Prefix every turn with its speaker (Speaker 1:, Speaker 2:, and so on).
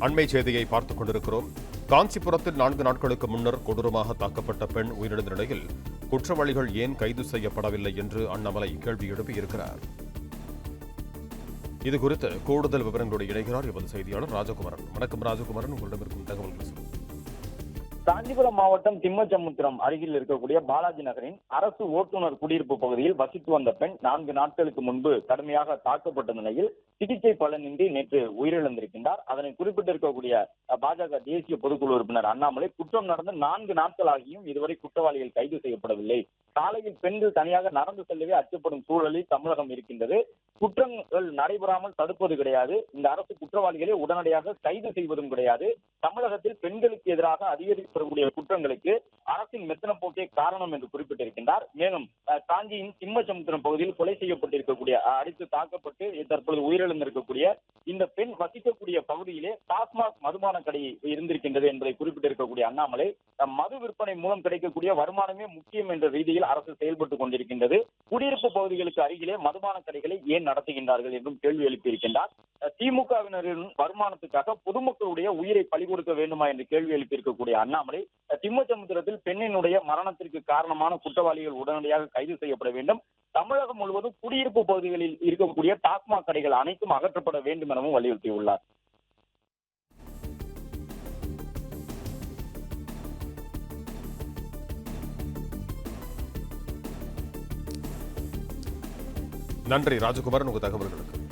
Speaker 1: அண்மை செய்தியை பார்த்துக் கொண்டிருக்கிறோம். காஞ்சிபுரத்தில் 4 நாட்களுக்கு முன்னர் கொடூரமாக தாக்கப்பட்ட பெண் உயிரிழந்த நிலையில் குற்றவாளிகள் ஏன் கைது செய்யப்படவில்லை என்று அண்ணாமலை கேள்வி எழுப்பியிருக்கிறார். இதுகுறித்து கூடுதல் விவரங்களோடு இணைகிறார் எமது செய்தியாளர் ராஜகுமாரன். வணக்கம் ராஜகுமாரன், உங்களிடம் இருக்கும் தகவல்கள் சொல்லுங்கள்.
Speaker 2: காஞ்சிபுரம் மாவட்டம் திம்மச்சமுத்திரம் அருகில் இருக்கக்கூடிய பாலாஜி நகரின் அரசு ஓட்டுநர் குடியிருப்பு பகுதியில் வசித்து வந்த பெண் 4 நாட்களுக்கு முன்பு கடுமையாக தாக்கப்பட்ட நிலையில் சிகிச்சை பலனின்றி நேற்று உயிரிழந்திருக்கின்றார். அதனை குறிப்பிட்டிருக்கக்கூடிய பாஜக தேசிய பொதுக்குழு உறுப்பினர் அண்ணாமலை, குற்றம் நடந்து 4 நாட்களாகியும் இதுவரை குற்றவாளிகள் கைது செய்யப்படவில்லை. சாலையில் பெண்கள் தனியாக நடந்து செல்லவே அச்சப்படும் சூழலில் தமிழகம் இருக்கின்றது. குற்றங்கள் நடைபெறாமல் தடுப்பது கிடையாது. இந்த அரசு குற்றவாளிகளை உடனடியாக கைது செய்வதும் கிடையாது. தமிழகத்தில் பெண்களுக்கு எதிராக அதிகரிக்கக்கூடிய குற்றங்களுக்கு அரசின் மெத்தன போக்கே காரணம் என்று குறிப்பிட்டிருக்கின்றார். மேலும் காஞ்சியின் திம்மச்சமுத்திரம் பகுதியில் கொலை செய்யப்பட்டிருக்கக்கூடிய, அடித்து தாக்கப்பட்டு தற்பொழுது உயிரிழந்திருக்கக்கூடிய இந்த பெண் வசிக்கக்கூடிய பகுதியிலே டாஸ்மாக் மதுபான கடை இருந்திருக்கின்றது என்பதை குறிப்பிட்டிருக்கக்கூடிய அண்ணாமலை, மது விற்பனை மூலம் கிடைக்கக்கூடிய வருமானமே முக்கியம் என்ற ரீதியில் அரசு செயல்பட்டுக் கொண்டிருக்கின்றது. குடியிருப்பு பகுதிகளுக்கு அருகிலே மதுபான கடைகளை ஏன் நடத்துகின்றார்கள் என்றும் கேள்வி எழுப்பியிருக்கின்றார். திமுகவினரின் வருமானத்துக்காக பொதுமக்களுடைய உயிரை பலி கொடுக்க வேண்டுமா என்று கேள்வி எழுப்பியிருக்கக்கூடிய அண்ணாமலை, திம்மச்சமுத்திரத்தில் பெண்ணினுடைய மரணத்திற்கு காரணமான குற்றவாளிகள் உடனடியாக கைது செய்யப்பட வேண்டும். தமிழகம் முழுவதும் குடியிருப்பு பகுதிகளில் இருக்கக்கூடிய டாஸ்மாக் கடைகள் அனைத்தும் அகற்றப்பட வேண்டும் எனவும் வலியுறுத்தியுள்ளார்.
Speaker 1: நன்றி ராஜகுமாரன், உங்கள் தகவல்களுக்கு.